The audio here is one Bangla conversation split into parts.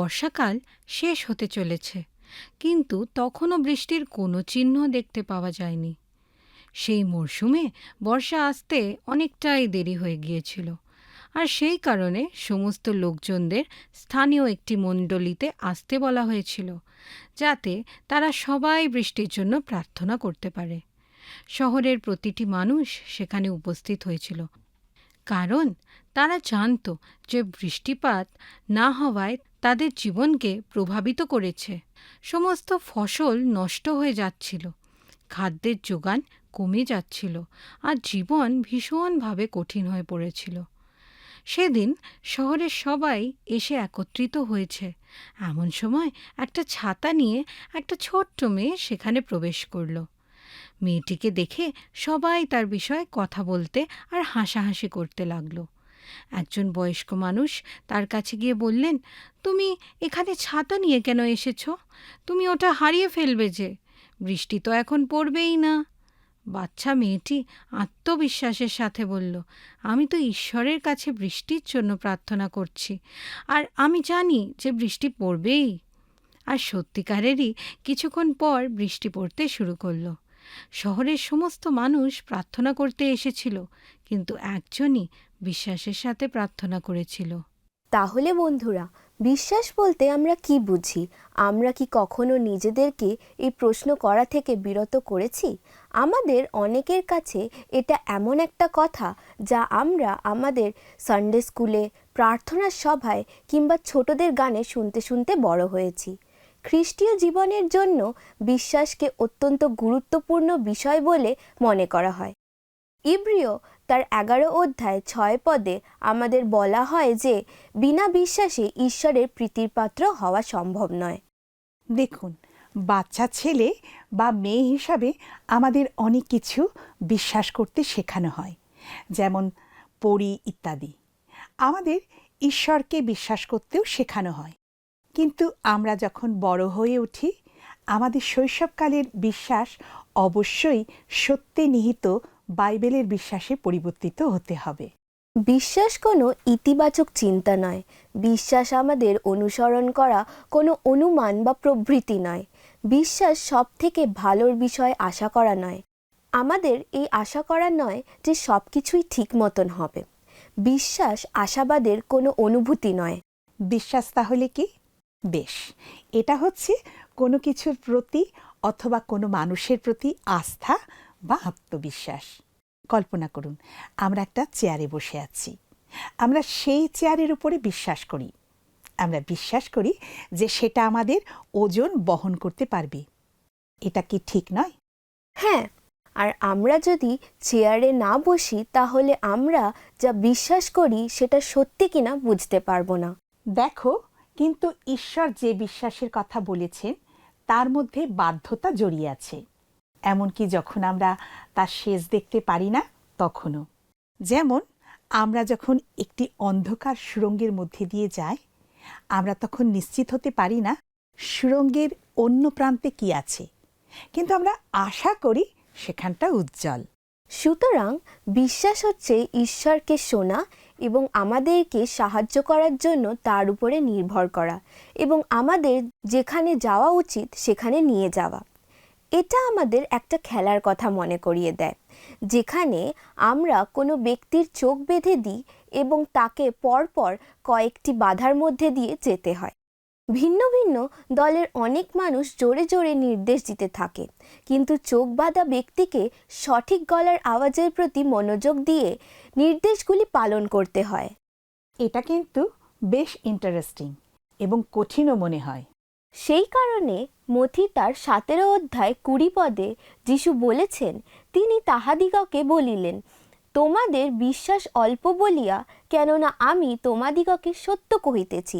বর্ষাকাল শেষ হতে চলেছে, কিন্তু তখনও বৃষ্টির কোনো চিহ্ন দেখতে পাওয়া যায়নি। সেই মরশুমে বর্ষা আসতে অনেকটাই দেরি হয়ে গিয়েছিল, আর সেই কারণে সমস্ত লোকজনদের স্থানীয় একটি মণ্ডলীতে আসতে বলা হয়েছিল, যাতে তারা সবাই বৃষ্টির জন্য প্রার্থনা করতে পারে। শহরের প্রতিটি মানুষ সেখানে উপস্থিত হয়েছিল, কারণ তারা জানত যে বৃষ্টিপাত না হওয়ায় তাদের জীবনকে প্রভাবিত করেছে। সমস্ত ফসল নষ্ট হয়ে যাচ্ছিল, খাদ্যের যোগান কমে যাচ্ছিল, আর জীবন ভীষণভাবে কঠিন হয়ে পড়েছিল। সেদিন শহরের সবাই এসে একত্রিত হয়েছে। এমন সময় একটা ছাতা নিয়ে একটা ছোট্ট মেয়ে সেখানে প্রবেশ করল। মেয়েটিকে দেখে সবাই তার বিষয়ে কথা বলতে আর হাসাহাসি করতে লাগল। একজন বয়স্ক মানুষ তার কাছে গিয়ে বললেন, তুমি এখানে ছাতা নিয়ে কেন এসেছ? তুমি ওটা হারিয়ে ফেলবে যে, বৃষ্টি তো এখন পড়বেই না। বাচ্চা মেয়েটি আত্মবিশ্বাসের সাথে বলল, আমি তো ঈশ্বরের কাছে বৃষ্টির জন্য প্রার্থনা করছি, আর আমি জানি যে বৃষ্টি পড়বেই। আর সত্যিকারেরই কিছুক্ষণ পর বৃষ্টি পড়তে শুরু করলো। শহরের সমস্ত মানুষ প্রার্থনা করতে এসেছিল, কিন্তু একজনই বিশ্বাসের সাথে প্রার্থনা করেছিল। তাহলে বন্ধুরা, বিশ্বাস বলতে আমরা কি বুঝি? আমরা কি কখনো নিজেদেরকে এই প্রশ্ন করা থেকে বিরত করেছি? আমাদের অনেকের কাছে এটা এমন একটা কথা যা আমরা আমাদের সানডে স্কুলে, প্রার্থনার সভায় কিংবা ছোটদের গানে শুনতে শুনতে বড় হয়েছি। খ্রিস্টীয় জীবনের জন্য বিশ্বাসকে অত্যন্ত গুরুত্বপূর্ণ বিষয় বলে মনে করা হয়। ইব্রিয় তার 11 অধ্যায় 6 পদে আমাদের বলা হয় যে বিনা বিশ্বাসে ঈশ্বরের প্রীতির পাত্র হওয়া সম্ভব নয়। দেখুন, বাচ্চা ছেলে বা মেয়ে হিসাবে আমাদের অনেক কিছু বিশ্বাস করতে শেখানো হয়, যেমন পড়ি ইত্যাদি। আমাদের ঈশ্বরকে বিশ্বাস করতেও শেখানো হয়। কিন্তু আমরা যখন বড় হয়ে উঠি, আমাদের শৈশবকালের বিশ্বাস অবশ্যই সত্যে নিহিত বাইবেলের বিশ্বাসে পরিবর্তিত হতে হবে। বিশ্বাস কোনো ইতিবাচক চিন্তা নয়। বিশ্বাস আমাদের অনুসরণ করা কোনো অনুমান বা প্রবৃত্তি নয়। বিশ্বাস সব থেকে ভালোর বিষয় আশা করা নয়। আমাদের এই আশা করা নয় যে সব কিছুই ঠিক মতন হবে। বিশ্বাস আশাবাদের কোনো অনুভূতি নয়। বিশ্বাস তাহলে কি? বেশ, এটা হচ্ছে কোনো কিছুর প্রতি অথবা কোনো মানুষের প্রতি আস্থা বা আত্মবিশ্বাস। কল্পনা করুন, আমরা একটা চেয়ারে বসে আছি। আমরা সেই চেয়ারের উপরে বিশ্বাস করি। আমরা বিশ্বাস করি যে সেটা আমাদের ওজন বহন করতে পারবে। এটা কি ঠিক নয়? হ্যাঁ, আর আমরা যদি চেয়ারে না বসি, তাহলে আমরা যা বিশ্বাস করি সেটা সত্যি কিনা বুঝতে পারবো না। দেখো, কিন্তু ঈশ্বর যে বিশ্বাসের কথা বলেছেন তার মধ্যে বাধ্যতা জড়িয়ে আছে, এমনকি যখন আমরা তার শেষ দেখতে পারি না তখনও। যেমন আমরা যখন একটি অন্ধকার সুড়ঙ্গের মধ্যে দিয়ে যাই, আমরা তখন নিশ্চিত হতে পারি না সুড়ঙ্গের অন্য প্রান্তে কি আছে, কিন্তু আমরা আশা করি সেখানটা উজ্জ্বল। সুতরাং বিশ্বাস হচ্ছে ঈশ্বরকে শোনা এবং আমাদেরকে সাহায্য করার জন্য তার উপরে নির্ভর করা, এবং আমাদের যেখানে যাওয়া উচিত সেখানে নিয়ে যাওয়া। এটা আমাদের একটা খেলার কথা মনে করিয়ে দেয়, যেখানে আমরা কোনো ব্যক্তির চোখ বেঁধে দিই এবং তাকে পরপর কয়েকটি বাধার মধ্যে দিয়ে যেতে হয়। ভিন্ন ভিন্ন দলের অনেক মানুষ জোরে জোরে নির্দেশ দিতে থাকে, কিন্তু চোখ বাঁধা ব্যক্তিকে সঠিক গলার আওয়াজের প্রতি মনোযোগ দিয়ে নির্দেশগুলি পালন করতে হয়। এটা কিন্তু বেশ ইন্টারেস্টিং এবং কঠিনও মনে হয়। সেই কারণে মথি তার 17 অধ্যায় 20 পদে যিশু বলেছেন, তিনি তাহাদিগকে বলিলেন, তোমাদের বিশ্বাস অল্প বলিয়া, কেননা আমি তোমাদিগকে সত্য কহিতেছি,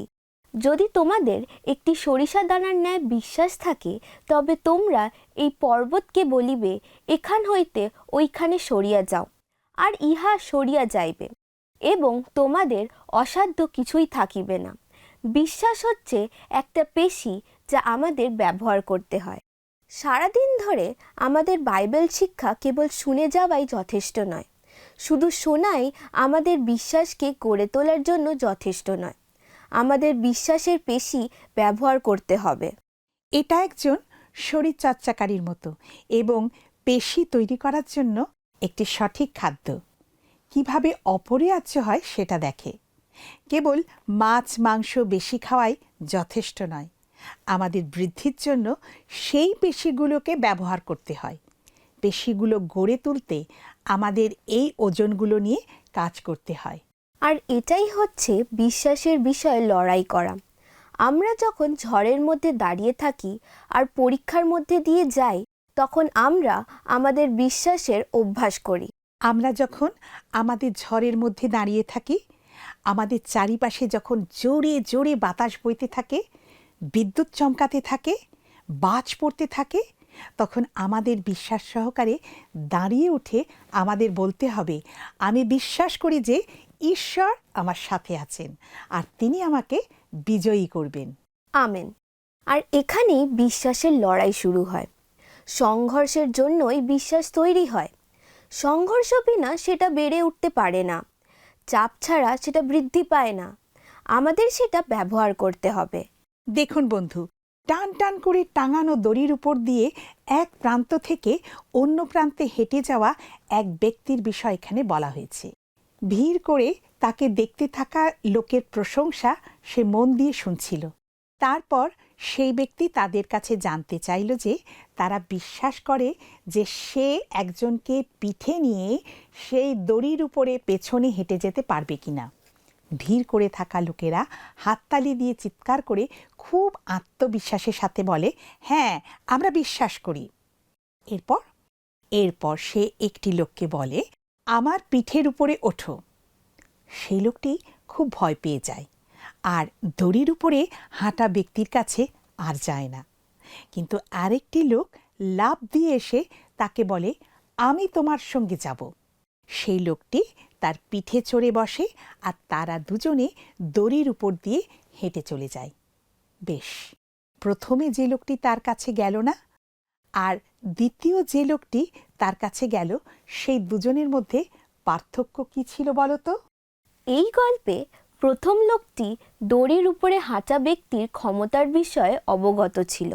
যদি তোমাদের একটি সরিষা দানার ন্যায় বিশ্বাস থাকে, তবে তোমরা এই পর্বতকে বলিবে, এখান হইতে ওইখানে সরিয়া যাও, আর ইহা সরিয়া যাইবে, এবং তোমাদের অসাধ্য কিছুই থাকিবে না। বিশ্বাস হচ্ছে একটা পেশি যা আমাদের ব্যবহার করতে হয়। সারাদিন ধরে আমাদের বাইবেল শিক্ষা কেবল শুনে যাওয়াই যথেষ্ট নয়। শুধু শোনাই আমাদের বিশ্বাসকে গড়ে তোলার জন্য যথেষ্ট নয়। আমাদের বিশ্বাসের পেশি ব্যবহার করতে হবে। এটা একজন শরীরচর্চাকারীর মতো এবং পেশি তৈরি করার জন্য একটি সঠিক খাদ্য। কিভাবে অপরিহার্য হয় সেটা দেখে। কেবল মাছ মাংস বেশি খাওয়াই যথেষ্ট নয়, আমাদের বৃদ্ধির জন্য সেই পেশিগুলোকে ব্যবহার করতে হয়। পেশিগুলো গড়ে তুলতে আমাদের এই ওজনগুলো নিয়ে কাজ করতে হয়। আর এটাই হচ্ছে বিশ্বাসের বিষয়ে লড়াই করা। আমরা যখন ঝড়ের মধ্যে দাঁড়িয়ে থাকি আর পরীক্ষার মধ্যে দিয়ে যাই, তখন আমরা আমাদের বিশ্বাসের অভ্যাস করি। আমরা যখন আমাদের ঝড়ের মধ্যে দাঁড়িয়ে থাকি, আমাদের চারিপাশে যখন জোরে জোরে বাতাস বইতে থাকে, বিদ্যুৎ চমকাতে থাকে, বাজ পড়তে থাকে, তখন আমাদের বিশ্বাস সহকারে দাঁড়িয়ে উঠে আমাদের বলতে হবে, আমি বিশ্বাস করি যে ঈশ্বর আমার সাথে আছেন আর তিনি আমাকে বিজয়ী করবেন। আমেন। আর এখানেই বিশ্বাসের লড়াই শুরু হয়। সংঘর্ষের জন্যই বিশ্বাস তৈরি হয়। সংঘর্ষ বিনা সেটা বেড়ে উঠতে পারে না। চাপ ছাড়া সেটা বৃদ্ধি পায় না। আমাদের সেটা ব্যবহার করতে হবে। দেখুন বন্ধু, টান টান করে টাঙানো দড়ির উপর দিয়ে এক প্রান্ত থেকে অন্য প্রান্তে হেঁটে যাওয়া এক ব্যক্তির বিষয় এখানে বলা হয়েছে। ভিড় করে তাকে দেখতে থাকা লোকের প্রশংসা সে মন দিয়ে শুনছিল। তারপর সেই ব্যক্তি তাদের কাছে জানতে চাইল যে তারা বিশ্বাস করে যে সে একজনকে পিঠে নিয়ে সেই দড়ির উপরে পেছনে হেঁটে যেতে পারবে কিনা। ভিড় করে থাকা লোকেরা হাততালি দিয়ে চিৎকার করে খুব আত্মবিশ্বাসের সাথে বলে, হ্যাঁ, আমরা বিশ্বাস করি। এরপর সে একটি লোককে বলে, আমার পিঠের উপরে ওঠো। সেই লোকটি খুব ভয় পেয়ে যায় আর দড়ির উপরে হাঁটা ব্যক্তির কাছে আর যায় না। কিন্তু আরেকটি লোক লাফ দিয়ে এসে তাকে বলে, আমি তোমার সঙ্গে যাব। সেই লোকটি তার পিঠে চড়ে বসে আর তারা দুজনে দড়ির উপর দিয়ে হেঁটে চলে যায়। বেশ, প্রথমে যে লোকটি তার কাছে গেল না আর দ্বিতীয় যে লোকটি তার কাছে গেল, সেই দুজনের মধ্যে পার্থক্য কি ছিল বলো তো? এই গল্পে প্রথম লোকটি দড়ির উপরে হাঁটা ব্যক্তির ক্ষমতার বিষয়ে অবগত ছিল,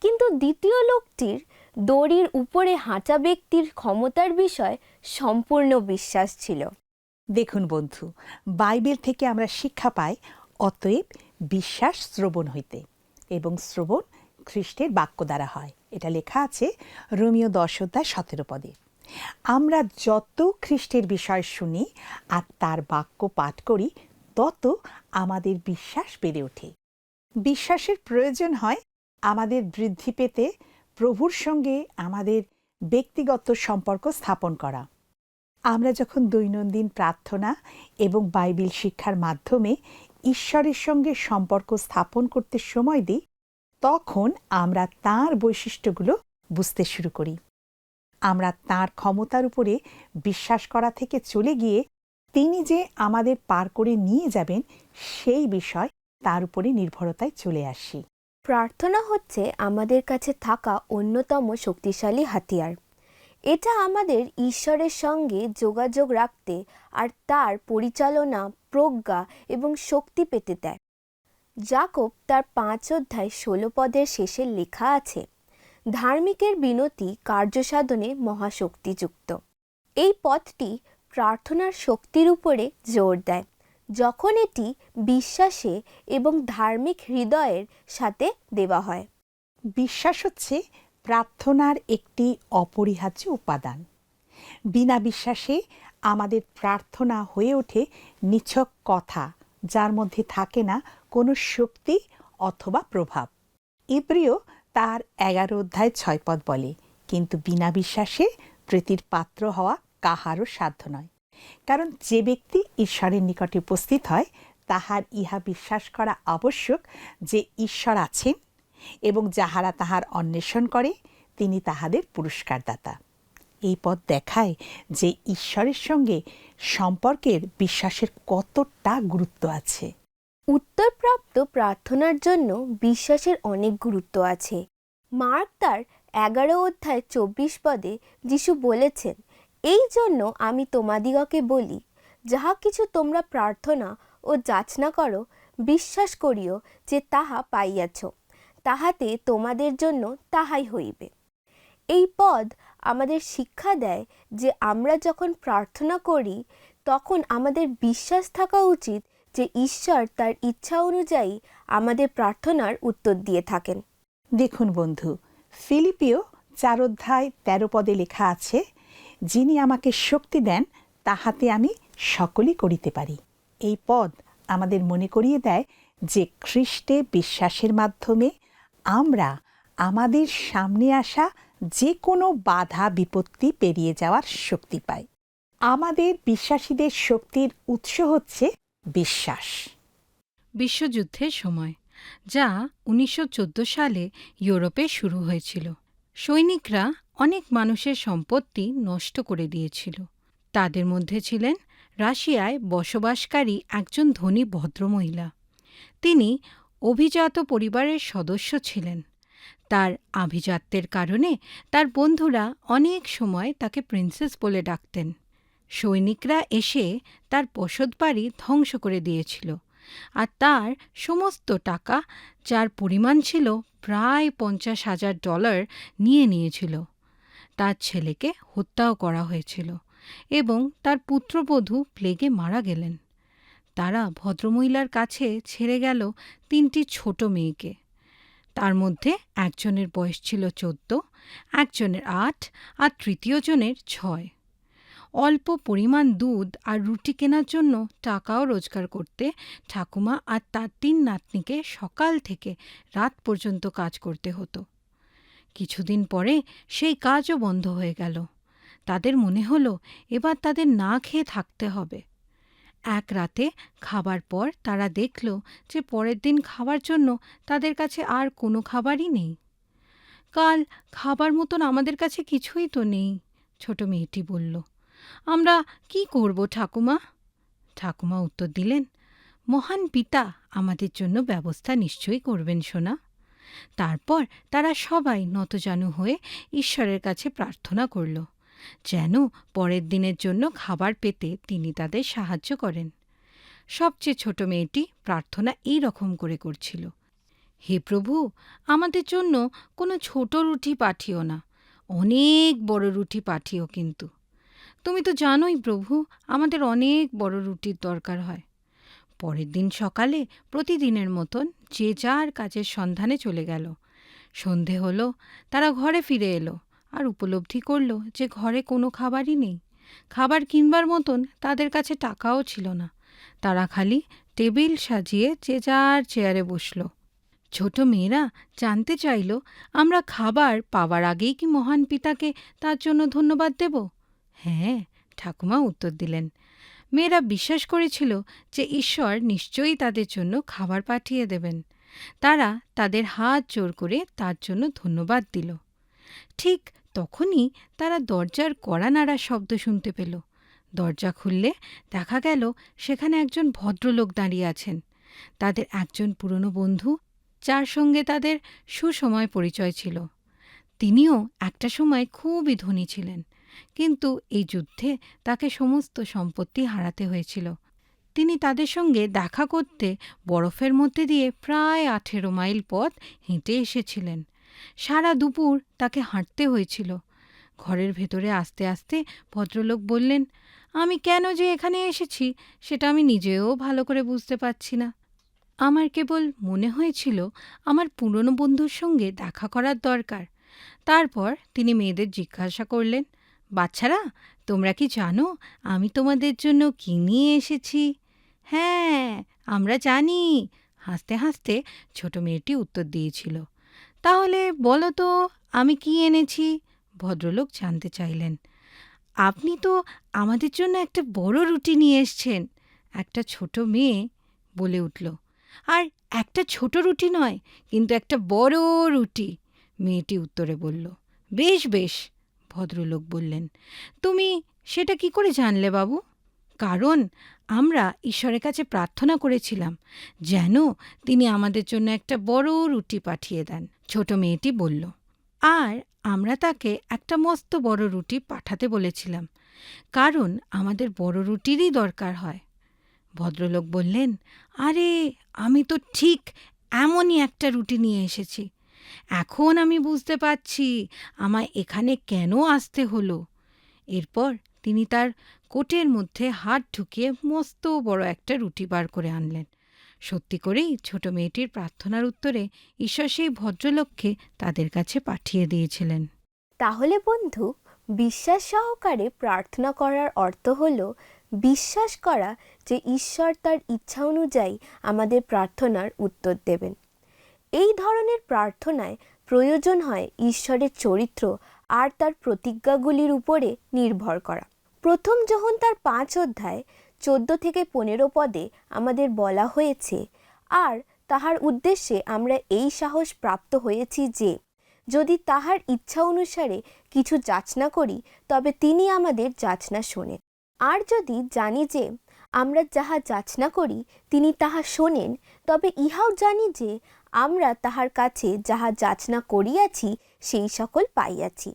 কিন্তু দ্বিতীয় লোকটির দড়ির উপরে হাঁটা ব্যক্তির ক্ষমতার বিষয়ে সম্পূর্ণ বিশ্বাস ছিল। দেখুন বন্ধু, বাইবেল থেকে আমরা শিক্ষা পাই, অতএব বিশ্বাস শ্রবণ হইতে, এবং শ্রবণ খ্রিস্টের বাক্য দ্বারা হয়। এটা লেখা আছে রোমীয় 10:17। আমরা যত খ্রিস্টের বিষয় শুনি আর তার বাক্য পাঠ করি, তত আমাদের বিশ্বাস বেড়ে ওঠে। বিশ্বাসের প্রয়োজন হয় আমাদের বৃদ্ধি পেতে প্রভুর সঙ্গে আমাদের ব্যক্তিগত সম্পর্ক স্থাপন করা। আমরা যখন দৈনন্দিন প্রার্থনা এবং বাইবেল শিক্ষার মাধ্যমে ঈশ্বরের সঙ্গে সম্পর্ক স্থাপন করতে সময় দিই, তখন আমরা তাঁর বৈশিষ্ট্যগুলো বুঝতে শুরু করি। আমরা তাঁর ক্ষমতার উপরে বিশ্বাস করা থেকে চলে গিয়ে তিনি যে আমাদের পার করে নিয়ে যাবেন সেই বিষয় তার উপরে নির্ভরতায় চলে আসি। প্রার্থনা হচ্ছে আমাদের কাছে থাকা অন্যতম শক্তিশালী হাতিয়ার। এটা আমাদের ঈশ্বরের সঙ্গে যোগাযোগ রাখতে আর তার পরিচালনা, প্রজ্ঞা এবং শক্তি পেতে দেয়। যাকব তার 5:16 শেষে লেখা আছে, ধার্মিকের বিনতি কার্যসাধনে মহাশক্তিযুক্ত। এই পথটি প্রার্থনার শক্তির উপরে জোর দেয়, যখন এটি বিশ্বাসে এবং ধার্মিক হৃদয়ের সাথে দেওয়া হয়। বিশ্বাস হচ্ছে প্রার্থনার একটি অপরিহার্য উপাদান। বিনা বিশ্বাসে আমাদের প্রার্থনা হয়ে ওঠে নিছক কথা, যার মধ্যে থাকে না কোনো শক্তি অথবা প্রভাব। ইব্রিয় তার 11:6 বলে, কিন্তু বিনা বিশ্বাসে প্রীতির পাত্র হওয়া কাহারও সাধ্য নয়। কারণ যে ব্যক্তি ঈশ্বরের নিকটে উপস্থিত হয়, তাহার ইহা বিশ্বাস করা আবশ্যক যে ঈশ্বর আছেন এবং যাহারা তাহার অন্বেষণ করে তিনি তাহাদের পুরস্কারদাতা। এই পথ দেখায় যে ঈশ্বরের সঙ্গে সম্পর্কের বিশ্বাসের কতটা গুরুত্ব আছে। উত্তরপ্রাপ্ত প্রার্থনার জন্য বিশ্বাসের অনেক গুরুত্ব আছে। মার্ক তার 11:24 যিশু বলেছেন, এই জন্য আমি তোমাদিগকে বলি, যাহা কিছু তোমরা প্রার্থনা ও যাচনা করো বিশ্বাস করিও যে তাহা পাইয়াছ, তাহাতে তোমাদের জন্য তাহাই হইবে। এই পদ আমাদের শিক্ষা দেয় যে আমরা যখন প্রার্থনা করি তখন আমাদের বিশ্বাস থাকা উচিত যে ঈশ্বর তার ইচ্ছা অনুযায়ী আমাদের প্রার্থনার উত্তর দিয়ে থাকেন। দেখুন বন্ধু, ফিলিপিও 4:13 লেখা আছে, যিনি আমাকে শক্তি দেন তাহাতে আমি সকলই করিতে পারি। এই পদ আমাদের মনে করিয়ে দেয় যে খ্রিস্টে বিশ্বাসের মাধ্যমে আমরা আমাদের সামনে আসা যে কোনো বাধা বিপত্তি পেরিয়ে যাওয়ার শক্তি পাই। আমাদের বিশ্বাসীদের শক্তির উৎস হচ্ছে বিশ্বাস। বিশ্বযুদ্ধের সময়, যা 1914 সালে ইউরোপে শুরু হয়েছিল, সৈনিকরা অনেক মানুষের সম্পত্তি নষ্ট করে দিয়েছিল। তাদের মধ্যে ছিলেন রাশিয়ায় বসবাসকারী একজন ধনী ভদ্রমহিলা। তিনি অভিজাত পরিবারের সদস্য ছিলেন। তার আভিজাত্যের কারণে তার বন্ধুরা অনেক সময় তাকে প্রিন্সেস বলে ডাকতেন। সৈনিকরা এসে তার বসতবাড়ি ধ্বংস করে দিয়েছিল, আর তার সমস্ত টাকা, যার পরিমাণ ছিল প্রায় $50,000, নিয়ে নিয়েছিল। তার ছেলেকে হত্যাও করা হয়েছিল এবং তার পুত্রবধূ প্লেগে মারা গেলেন। তারা ভদ্রমহিলার কাছে ছেড়ে গেল 3টি ছোট মেয়েকে। তার মধ্যে একজনের বয়স ছিল 14, একজনের 8 আর তৃতীয় জনের 6। অল্প পরিমাণ দুধ আর রুটি কেনার জন্য টাকাও রোজগার করতে ঠাকুমা আর তার 3 নাতনিকে সকাল থেকে রাত পর্যন্ত কাজ করতে হতো। কিছুদিন পরে সেই কাজও বন্ধ হয়ে গেল। তাদের মনে হলো এবার তাদের না খেয়ে থাকতে হবে। এক রাতে খাবার পর তারা দেখল যে পরের দিন খাবার জন্য তাদের কাছে আর কোনো খাবারই নেই। কাল খাবার মতন আমাদের কাছে কিছুই তো নেই, ছোট মেয়েটি বলল। আমরা কি করব ঠাকুমা? ঠাকুমা উত্তর দিলেন, মহান পিতা আমাদের জন্য ব্যবস্থা নিশ্চয়ই করবেন সোনা। তারপর তারা সবাই নতজানু হয়ে ঈশ্বরের কাছে প্রার্থনা করল যেন পরের দিনের জন্য খাবার পেতে তিনি তাদের সাহায্য করেন। সবচেয়ে ছোট মেয়েটি প্রার্থনা এই রকম করে করছিল, হে প্রভু, আমাদের জন্য কোনো ছোট রুটি পাঠিও না, অনেক বড় রুটি পাঠিও। কিন্তু তুমি তো জানোই প্রভু, আমাদের অনেক বড় রুটির দরকার হয়। পরের দিন সকালে প্রতিদিনের মতন যে যার কাজের সন্ধানে চলে গেল। সন্ধে হলো, তারা ঘরে ফিরে এলো আর উপলব্ধি করল যে ঘরে কোনো খাবারই নেই। খাবার কিনবার মতন তাদের কাছে টাকাও ছিল না। তারা খালি টেবিল সাজিয়ে যে যার চেয়ারে বসল। ছোট মেয়েরা জানতে চাইল, আমরা খাবার পাওয়ার আগেই কি মহান পিতাকে তার জন্য ধন্যবাদ দেব? হ্যাঁ, ঠাকুমা উত্তর দিলেন। মেয়েরা বিশ্বাস করেছিল যে ঈশ্বর নিশ্চয়ই তাদের জন্য খাবার পাঠিয়ে দেবেন। তারা তাদের হাত জোর করে তার জন্য ধন্যবাদ দিল। ঠিক তখনই তারা দরজার কড়া নাড়ার শব্দ শুনতে পেল। দরজা খুললে দেখা গেল সেখানে একজন ভদ্রলোক দাঁড়িয়ে আছেন। তাদের একজন পুরনো বন্ধু, যার সঙ্গে তাদের সুসময় পরিচয় ছিল। তিনিও একটা সময় খুবই ধনী ছিলেন, কিন্তু এই যুদ্ধে তাকে সমস্ত সম্পত্তি হারাতে হয়েছিল। তিনি তাদের সঙ্গে দেখা করতে বরফের মধ্যে দিয়ে প্রায় 18 মাইল পথ হেঁটে এসেছিলেন। সারা দুপুর তাকে হাঁটতে হয়েছিল। ঘরের ভেতরে আস্তে আস্তে ভদ্রলোক বললেন, আমি কেন যে এখানে এসেছি সেটা আমি নিজেও ভালো করে বুঝতে পারছি না। আমার কেবল মনে হয়েছিল আমার পুরনো বন্ধুর সঙ্গে দেখা করার দরকার। তারপর তিনি মেয়েদের জিজ্ঞাসা করলেন, বাচ্চারা, তোমরা কি জানো আমি তোমাদের জন্য কী নিয়ে এসেছি? হ্যাঁ, আমরা জানি, হাসতে হাসতে ছোট মেয়েটি উত্তর দিয়েছিল। তাহলে বলো তো আমি কি এনেছি? ভদ্রলোক জানতে চাইলেন। আপনি তো আমাদের জন্য একটা বড় রুটি নিয়ে এসছেন, একটা ছোট মেয়ে বলে উঠল। আর একটা ছোট রুটি নয়, কিন্তু একটা বড় রুটি, মেয়েটি উত্তরে বলল। বেশ বেশ, ভদ্রলোক বললেন, তুমি সেটা কি করে জানলে বাবু? কারণ আমরা ঈশ্বরের কাছে প্রার্থনা করেছিলাম যেন তিনি আমাদের জন্য একটা বড় রুটি পাঠিয়ে দেন, ছোট মেয়েটি বলল। আর আমরা তাকে একটা মস্ত বড় রুটি পাঠাতে বলেছিলাম, কারণ আমাদের বড় রুটিরই দরকার হয়। ভদ্রলোক বললেন, আরে আমি তো ঠিক এমনই একটা রুটি নিয়ে এসেছি। এখন আমি বুঝতে পারছি আমায় এখানে কেন আসতে হলো। এরপর তিনি তার কোটের মধ্যে হাত ঢুকিয়ে মস্ত বড় একটা রুটি বার করে আনলেন। সত্যি করেই ছোট মেয়েটির প্রার্থনার উত্তরে ঈশ্বর সেই ভদ্রলোককে তাদের কাছে পাঠিয়ে দিয়েছিলেন। তাহলে বন্ধু, বিশ্বাস সহকারে প্রার্থনা করার অর্থ হলো বিশ্বাস করা যে ঈশ্বর তার ইচ্ছা অনুযায়ী আমাদের প্রার্থনার উত্তর দেবেন। এই ধরনের প্রার্থনায় প্রয়োজন হয় ঈশ্বরের চরিত্র আর তার প্রতিজ্ঞাগুলির উপরে নির্ভর করা। প্রথম যোহন তার 5 অধ্যায় 14-15 পদে আমাদের বলা হয়েছে, আর তাহার উদ্দেশ্যে আমরা এই সাহস প্রাপ্ত হয়েছি যে যদি তাহার ইচ্ছা অনুসারে কিছু যাচনা করি তবে তিনি আমাদের যাচনা শোনেন। আর যদি জানি যে আমরা যাহা যাচনা করি তিনি তাহা শোনেন, তবে ইহাও জানি যে আমরা তাহার কাছে যাহা যাচনা করিয়াছি সেই সকল পাইয়াছি।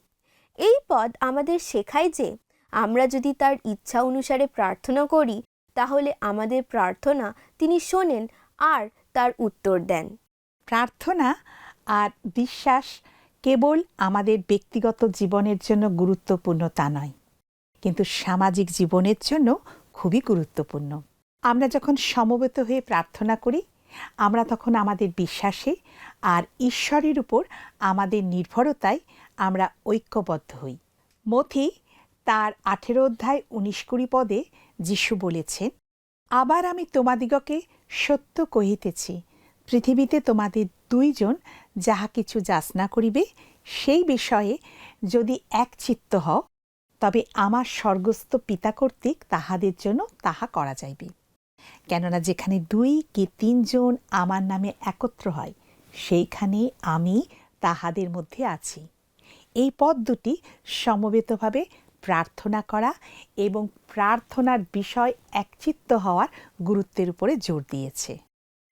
এই পদ আমাদের শেখায় যে আমরা যদি তার ইচ্ছা অনুসারে প্রার্থনা করি তাহলে আমাদের প্রার্থনা তিনি শোনেন আর তার উত্তর দেন। প্রার্থনা আর বিশ্বাস কেবল আমাদের ব্যক্তিগত জীবনের জন্য গুরুত্বপূর্ণ তা নয়, কিন্তু সামাজিক জীবনের জন্য খুবই গুরুত্বপূর্ণ। আমরা যখন সমবেত হয়ে প্রার্থনা করি, আমরা তখন আমাদের বিশ্বাসে আর ঈশ্বরের উপর আমাদের নির্ভরতায় আমরা ঐক্যবদ্ধ হই। মথি তার 18 অধ্যায় 19-20 পদে যিশু বলেছেন, আবার আমি তোমাদিগকে সত্য কহিতেছি, পৃথিবীতে তোমাদের 2 জন যাহা কিছু যাচনা করিবে সেই বিষয়ে যদি একচিত্ত হও, তবে আমার স্বর্গস্থ পিতা কর্তৃক তাহাদের জন্য তাহা করা যাইবে। কেননা যেখানে 2 কি 3 জন আমার নামে একত্র হয়, সেইখানে আমি তাহাদের মধ্যে আছি। এই পদ দুটি সমবেতভাবে প্রার্থনা করা এবং প্রার্থনার বিষয় একচিত্ত হওয়ার গুরুত্বের উপরে জোর দিয়েছে।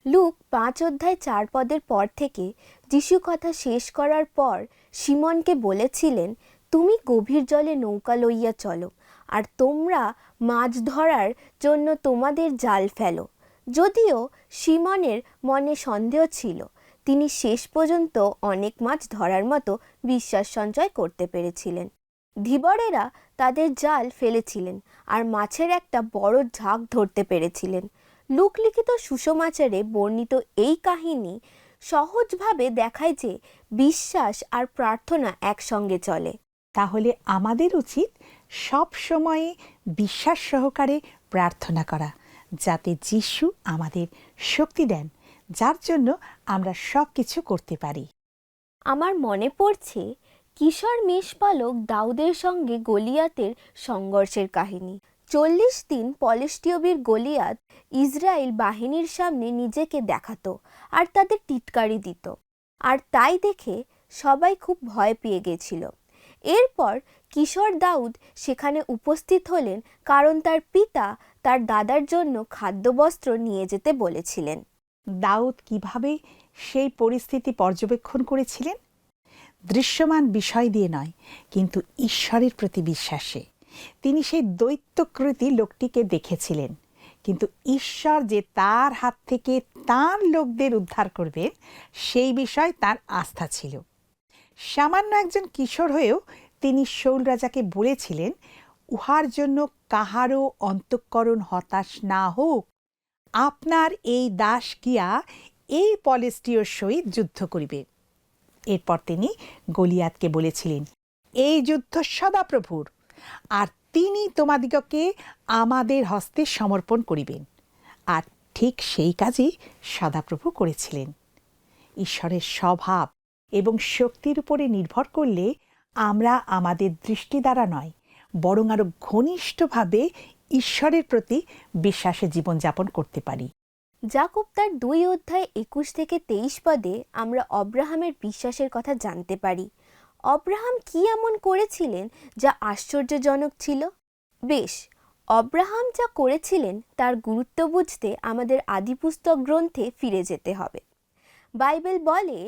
লুক 5 অধ্যায় 4 পদের পর থেকে যিশু কথা শেষ করার পর সিমনকে বলেছিলেন, তুমি গভীর জলে নৌকা লইয়া চলো, আর তোমরা মাছ ধরার জন্য তোমাদের জাল ফেলো। যদিও সিমনের মনে সন্দেহ ছিল, তিনি শেষ পর্যন্ত অনেক মাছ ধরার মতো বিশ্বাস সঞ্চয় করতে পেরেছিলেন। ধীবরেরা তাদের জাল ফেলেছিলেন আর মাছের একটা বড় ঝাঁক ধরতে পেরেছিলেন। লুক লিখিত সুসমাচারে বর্ণিত এই কাহিনী সহজভাবে দেখায় যে বিশ্বাস আর প্রার্থনা একসঙ্গে চলে। তাহলে আমাদের উচিত সব সময়ে বিশ্বাস সহকারে প্রার্থনা করা, যাতে যিশু আমাদের শক্তি দেন, যার জন্য আমরা সব কিছু করতে পারি। আমার মনে পড়ছে কিশোর মেষপালক দাউদের সঙ্গে গলিয়াতের সংঘর্ষের কাহিনী। 40 দিন পলেষ্টীয় বীর গলিয়াত ইসরায়েল বাহিনীর সামনে নিজেকে দেখাতো আর তাদের টিটকারি দিত, আর তাই দেখে সবাই খুব ভয় পেয়ে গেছিল। এরপর কিশোর দাউদ সেখানে উপস্থিত হলেন, কারণ তার পিতা তার দাদার জন্য খাদ্যবস্ত্র নিয়ে যেতে বলেছিলেন। দাউদ কিভাবে সেই পরিস্থিতি পর্যবেক্ষণ করেছিলেন? দৃশ্যমান বিষয় দিয়ে নয়, কিন্তু ঈশ্বরের প্রতি বিশ্বাসে। তিনি সেই দৈত্যকৃতি লোকটিকে দেখেছিলেন, কিন্তু ঈশ্বর যে তার হাত থেকে তার লোকদের উদ্ধার করবেন সেই বিষয় তার আস্থা ছিল। সামান্য একজন কিশোর হয়েও তিনি শাউল রাজাকে বলেছিলেন, উহার জন্য কাহারও অন্তঃকরণ হতাশ না হোক, আপনার এই দাস গিয়া এই পলেষ্টীয়র সহিত যুদ্ধ করিবে। এরপর তিনি গলিয়াতকে বলেছিলেন, এই যুদ্ধ সদাপ্রভুর, আর তিনি তোমাদিগকে আমাদের হস্তে সমর্পণ করিবেন। আর ঠিক সেই কাজই সদাপ্রভু করেছিলেন। ঈশ্বরের স্বভাব এবং শক্তির উপরে নির্ভর করলে আমরা আমাদের দৃষ্টি দ্বারা নয়, বরং আরও ঘনিষ্ঠভাবে ঈশ্বরের প্রতি বিশ্বাসে জীবনযাপন করতে পারি। যাকোব তার 2 অধ্যায় 21-23 পদে আমরা অব্রাহামের বিশ্বাসের কথা জানতে পারি। অব্রাহাম কি এমন করেছিলেন যা আশ্চর্যজনক ছিল? বেশ, অব্রাহাম যা করেছিলেন তার গুরুত্ব বুঝতে আমাদের আদিপুস্তক গ্রন্থে ফিরে যেতে হবে। বাইবেল বলে,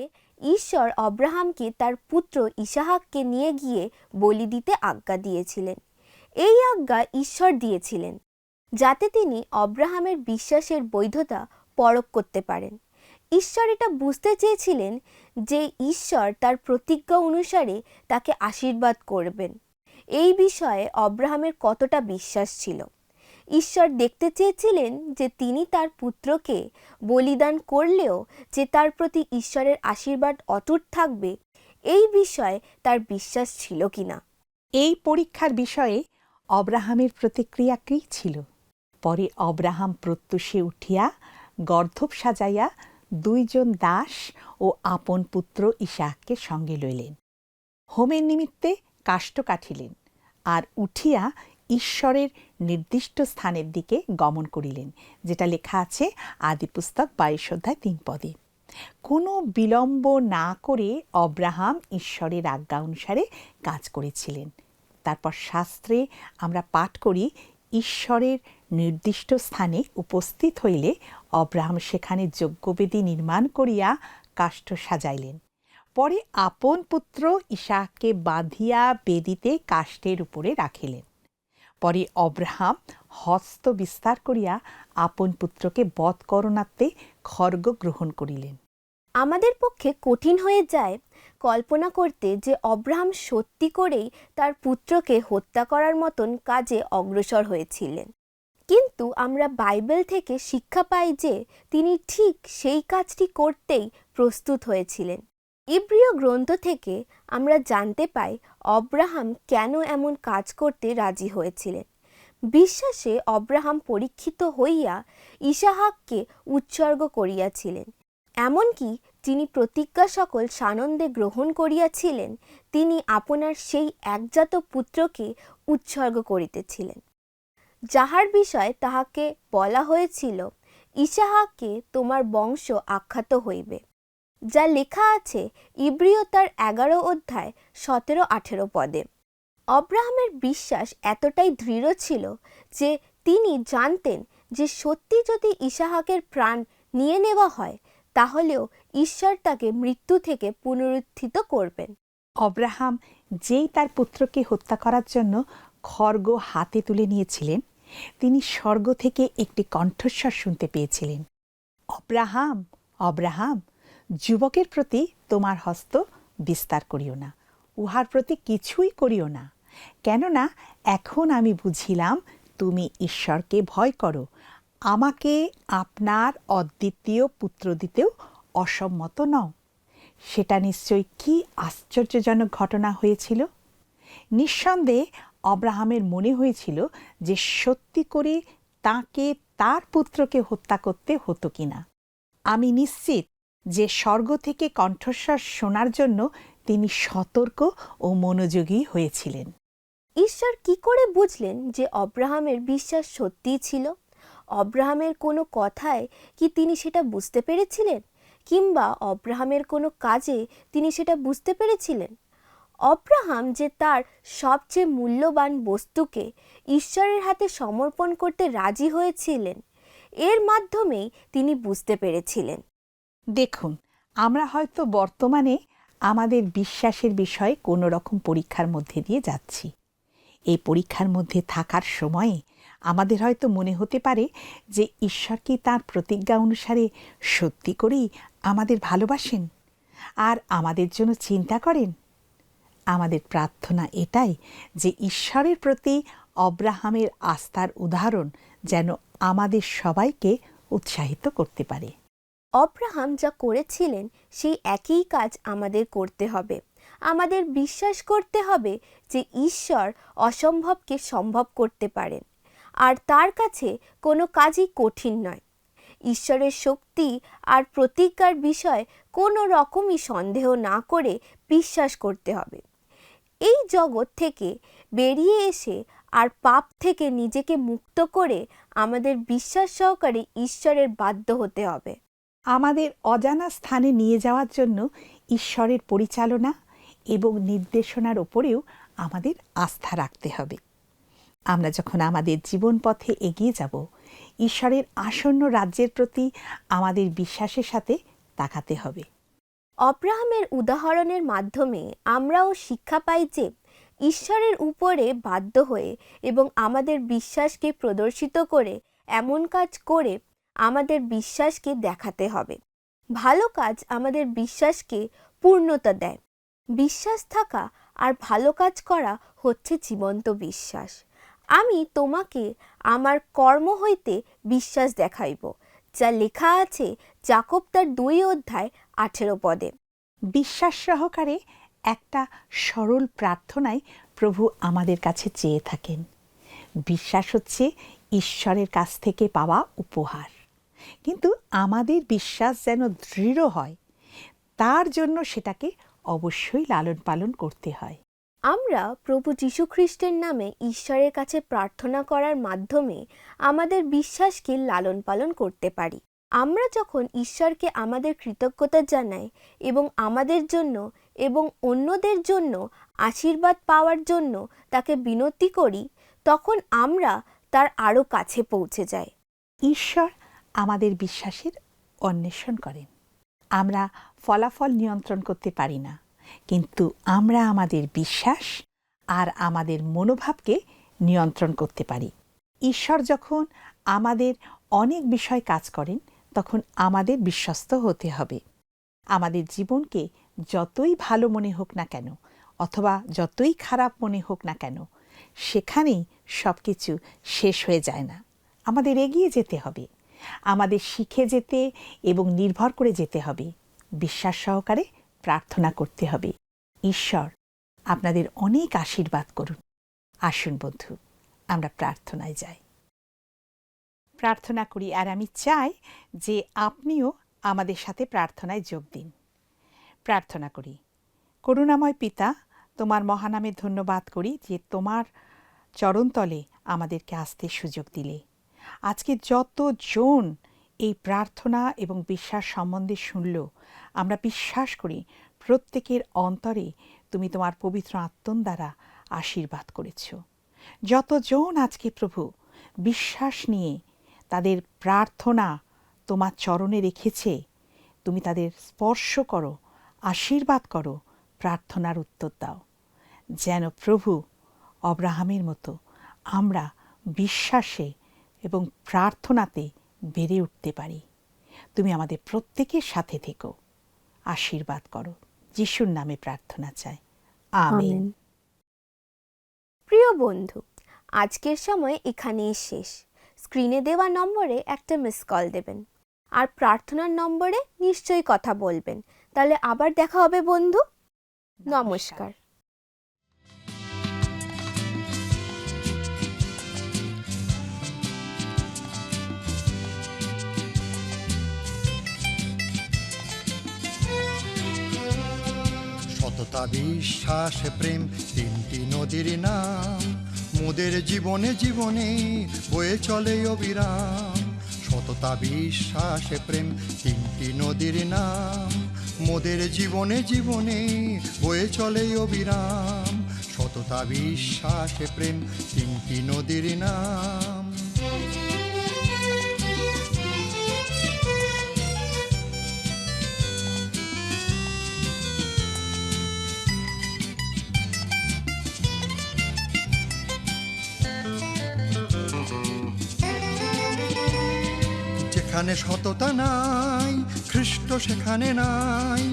ঈশ্বর অব্রাহামকে তার পুত্র ইসাহাককে নিয়ে গিয়ে বলি দিতে আজ্ঞা দিয়েছিলেন। এই আজ্ঞা ঈশ্বর দিয়েছিলেন। যাতে তিনি অব্রাহামের বিশ্বাসের বৈধতা পরখ করতে পারেন। ঈশ্বর এটা বুঝতে চেয়েছিলেন যে ঈশ্বর তার প্রতিজ্ঞা অনুসারে তাকে আশীর্বাদ করবেন। এই বিষয়ে অব্রাহামের কতটা বিশ্বাস ছিল। ঈশ্বর দেখতে চেয়েছিলেন যে তিনি তার পুত্রকে বলিদান করলেও যে তার প্রতি ঈশ্বরের আশীর্বাদ অটুট থাকবে, এই বিষয়ে তার বিশ্বাস ছিল কিনা। এই পরীক্ষার বিষয়ে অব্রাহামের প্রতিক্রিয়া কী ছিল? পরে অব্রাহাম প্রত্যুষে উঠিয়া গর্ধব সাজাইয়া 2 জন দাস ও আপন পুত্র ইসাহাককে সঙ্গে লইলেন, হোমের নিমিত্তে কাষ্ঠ কাটিলেন, আর উঠিয়া ঈশ্বরের নির্দিষ্ট স্থানের দিকে গমন করিলেন, যেটা লেখা আছে আদিপুস্তক 22 অধ্যায় 3 পদে। কোনো বিলম্ব না করে অব্রাহাম ঈশ্বরের আজ্ঞা অনুসারে কাজ করেছিলেন। তারপর শাস্ত্রে আমরা পাঠ করি, ঈশ্বরের নির্দিষ্ট স্থানে উপস্থিত হইলে অব্রাহাম সেখানে যজ্ঞবেদী নির্মাণ করিয়া কাষ্ঠ সাজাইলেন। পরে আপন পুত্র ইসাহাককে বাঁধিয়া বেদিতে কাষ্ঠের উপরে রাখিলেন। পরে অব্রাহাম হস্ত বিস্তার করিয়া আপন পুত্রকে বধ করণার্থে খড়গ গ্রহণ করিলেন। আমাদের পক্ষে কঠিন হয়ে যায় কল্পনা করতে যে অব্রাহাম সত্যি করেই তার পুত্রকে হত্যা করার মতন কাজে অগ্রসর হয়েছিলেন। কিন্তু আমরা বাইবেল থেকে শিক্ষা পাই যে তিনি ঠিক সেই কাজটি করতেই প্রস্তুত হয়েছিলেন। ইব্রিয় গ্রন্থ থেকে আমরা জানতে পাই অব্রাহাম কেন এমন কাজ করতে রাজি হয়েছিলেন। বিশ্বাসে অব্রাহাম পরীক্ষিত হইয়া ইসাহাককে উৎসর্গ করিয়াছিলেন। এমনকি যিনি প্রতিজ্ঞা সকল সানন্দে গ্রহণ করিয়াছিলেন, তিনি আপনার সেই একজাত পুত্রকে উৎসর্গ করিতেছিলেন, যাহার বিষয় তাহাকে বলা হয়েছিল, ইসাহাককে তোমার বংশ আখ্যাত হইবে, যা লেখা আছে ইব্রিয় তার 11 অধ্যায় 17-18 পদে। অব্রাহামের বিশ্বাস এতটাই দৃঢ় ছিল যে তিনি জানতেন যে সত্যি যদি ইসাহাকের প্রাণ নিয়ে নেওয়া হয়, তাহলেও ঈশ্বর তাকে মৃত্যু থেকে পুনরুত্থিত করবেন। অব্রাহাম যেই তার পুত্রকে হত্যা করার জন্য খড়গ হাতে তুলে নিয়েছিলেন, তিনি স্বর্গ থেকে একটি কণ্ঠস্বর শুনতে পেয়েছিলেন, অব্রাহাম, অব্রাহাম, যুবকের প্রতি তোমার হস্ত বিস্তার করিও না, উহার প্রতি কিছুই করিও না, কেননা এখন আমি বুঝিলাম তুমি ঈশ্বরকে ভয় করো, আমাকে আপনার অদ্বিতীয় পুত্র দিতেও অসম্মত নও। সেটা নিশ্চয়ই কি আশ্চর্যজনক ঘটনা হয়েছিল। নিঃসন্দেহে অব্রাহামের মনে হয়েছিল যে সত্যি করে তাকে তার পুত্রকে হত্যা করতে হতো কিনা। আমি নিশ্চিত যে স্বর্গ থেকে কণ্ঠস্বর শোনার জন্য তিনি সতর্ক ও মনোযোগী হয়েছিলেন। ঈশ্বর কি করে বুঝলেন যে অব্রাহামের বিশ্বাস সত্যিই ছিল? অব্রাহামের কোনো কথায় কি তিনি সেটা বুঝতে পেরেছিলেন, কিংবা অব্রাহামের কোনো কাজে তিনি সেটা বুঝতে পেরেছিলেন? অব্রাহাম যে তার সবচেয়ে মূল্যবান বস্তুকে ঈশ্বরের হাতে সমর্পণ করতে রাজি হয়েছিলেন, এর মাধ্যমেই তিনি বুঝতে পেরেছিলেন। দেখুন, আমরা হয়তো বর্তমানে আমাদের বিশ্বাসের বিষয়ে কোনো রকম পরীক্ষার মধ্যে দিয়ে যাচ্ছি। এই পরীক্ষার মধ্যে থাকার সময়ে আমাদের হয়তো মনে হতে পারে যে ঈশ্বর কি তাঁর প্রতিজ্ঞা অনুসারে সত্যি করেই আমাদের ভালোবাসেন আর আমাদের জন্য চিন্তা করেন। আমাদের প্রার্থনা এটাই যে ঈশ্বরের প্রতি অব্রাহামের আস্থার উদাহরণ যেন আমাদের সবাইকে উৎসাহিত করতে পারে। অব্রাহাম যা করেছিলেন সেই একই কাজ আমাদের করতে হবে। আমাদের বিশ্বাস করতে হবে যে ঈশ্বর অসম্ভবকে সম্ভব করতে পারেন, আর তার কাছে কোনো কাজই কঠিন নয়। ঈশ্বরের শক্তি আর প্রতিজ্ঞার বিষয়ে কোনো রকমই সন্দেহ না করে বিশ্বাস করতে হবে। এই জগৎ থেকে বেরিয়ে এসে আর পাপ থেকে নিজেকে মুক্ত করে আমাদের বিশ্বাস সহকারে ঈশ্বরের বাধ্য হতে হবে। আমাদের অজানা স্থানে নিয়ে যাওয়ার জন্য ঈশ্বরের পরিচালনা এবং নির্দেশনার ওপরেও আমাদের আস্থা রাখতে হবে। আমরা যখন আমাদের জীবন পথে এগিয়ে যাব, ঈশ্বরের আসন্ন রাজ্যের প্রতি আমাদের বিশ্বাসের সাথে তাকাতে হবে। অব্রাহামের উদাহরণের মাধ্যমে আমরাও শিক্ষা পাই যে ঈশ্বরের উপরে বাধ্য হয়ে এবং আমাদের বিশ্বাসকে প্রদর্শিত করে এমন কাজ করে আমাদের বিশ্বাসকে দেখাতে হবে। ভালো কাজ আমাদের বিশ্বাসকে পূর্ণতা দেয়। বিশ্বাস থাকা আর ভালো কাজ করা হচ্ছে জীবন্ত বিশ্বাস। আমি তোমাকে আমার কর্ম হইতে বিশ্বাস দেখাইব, যা লেখা আছে যাকব তার 2:18 বিশ্বাস সহকারে একটা সরল প্রার্থনায় প্রভু আমাদের কাছে চেয়ে থাকেন। বিশ্বাস হচ্ছে ঈশ্বরের কাছ থেকে পাওয়া উপহার, কিন্তু আমাদের বিশ্বাস যেন দৃঢ় হয় তার জন্য সেটাকে অবশ্যই লালন পালন করতে হয়। আমরা প্রভু যীশু খ্রিস্টের নামে ঈশ্বরের কাছে প্রার্থনা করার মাধ্যমে আমাদের বিশ্বাসকে লালন পালন করতে পারি। আমরা যখন ঈশ্বরকে আমাদের কৃতজ্ঞতা জানাই এবং আমাদের জন্য এবং অন্যদের জন্য আশীর্বাদ পাওয়ার জন্য তাকে বিনতি করি, তখন আমরা তার আরও কাছে পৌঁছে যাই। ঈশ্বর আমাদের বিশ্বাসের অন্বেষণ করেন। আমরা ফলাফল নিয়ন্ত্রণ করতে পারি না, কিন্তু আমরা আমাদের বিশ্বাস আর আমাদের মনোভাবকে নিয়ন্ত্রণ করতে পারি। ঈশ্বর যখন আমাদের অনেক বিষয় কাজ করেন, তখন আমাদের বিশ্বস্ত হতে হবে। আমাদের জীবনকে যতই ভালো মনে হোক না কেন অথবা যতই খারাপ মনে হোক না কেন, সেখানেই সব কিছু শেষ হয়ে যায় না। আমাদের এগিয়ে যেতে হবে, আমাদের শিখে যেতে এবং নির্ভর করে যেতে হবে, বিশ্বাস সহকারে প্রার্থনা করতে হবে। ঈশ্বর আপনাদের অনেক আশীর্বাদ করুন। আসুন বন্ধু, আমরা প্রার্থনায় যাই। প্রার্থনা করি, আর আমি চাই যে আপনিও আমাদের সাথে প্রার্থনায় যোগ দিন। প্রার্থনা করি। করুণাময় পিতা, তোমার মহানামে ধন্যবাদ করি যে তোমার চরণতলে আমাদেরকে আসতে সুযোগ দিলে। আজকে যতজন এই প্রার্থনা এবং বিশ্বাস সম্বন্ধে শুনল, আমরা বিশ্বাস করি প্রত্যেকের অন্তরে তুমি তোমার পবিত্র আত্মন দ্বারা আশীর্বাদ করেছ। যতজন আজকে প্রভু বিশ্বাস নিয়ে তাদের প্রার্থনা তোমার চরণে রেখেছে, তুমি তাদের স্পর্শ করো, আশীর্বাদ করো, প্রার্থনার উত্তর দাও। যেন প্রভু অব্রাহামের মতো আমরা বিশ্বাসে এবং প্রার্থনাতে বেড়ে উঠতে পারি। তুমি আমাদের প্রত্যেকের সাথে থেকো, আশীর্বাদ করো। যিশুর নামে প্রার্থনা চাই, আমেন। প্রিয় বন্ধু, আজকের সময় এখানেই শেষ। স্ক্রিনে দেওয়া নম্বরে একটা মিস কল দেবেন আর প্রার্থনার নম্বরে নিশ্চয়ই কথা বলবেন। তাহলে আবার দেখা হবে বন্ধু। নমস্কার। সততা, বিশ্বাস, প্রেম, তিনটি নদীর নাম মোদের জীবনে জীবনে বয়ে চলে অবিরাম। সততা, বিশ্বাস, প্রেম, তিনটি নদীর নাম মোদের জীবনে জীবনে বয়ে চলে অবিরাম। সততা, বিশ্বাস, প্রেম, তিনটি নদীর নাম। যেখানে সততা নাই খ্রিস্ট সেখানে নাই,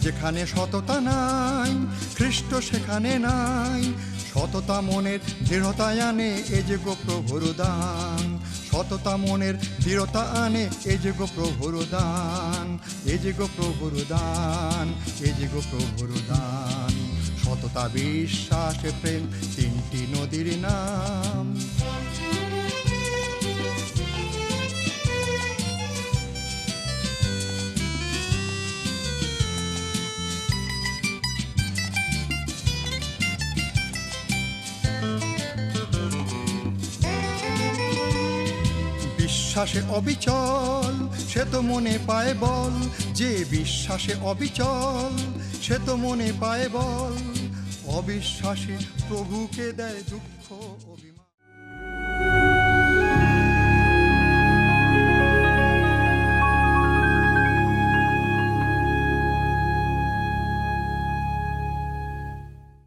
যেখানে সততা নাই খ্রিস্ট সেখানে নাই। সততা মনের দৃঢ়তায় আনে এ যে গো প্রভুর দান, সততা মনের দৃঢ়তা আনে এ যে গো প্রভুর দান, এ যে গো প্রভুর দান, এ যে গো প্রভুর দান। সততা, বিশ্বাস, প্রেম, তিনটি নদীর নাম। বিশ্বাসে অবিচল সে তো মনে পায় বল, যে বিশ্বাসে অবিচল সে তো মনে পায় বল। অবিশ্বাসী প্রভুকে দেয় দুঃখ অভিমান।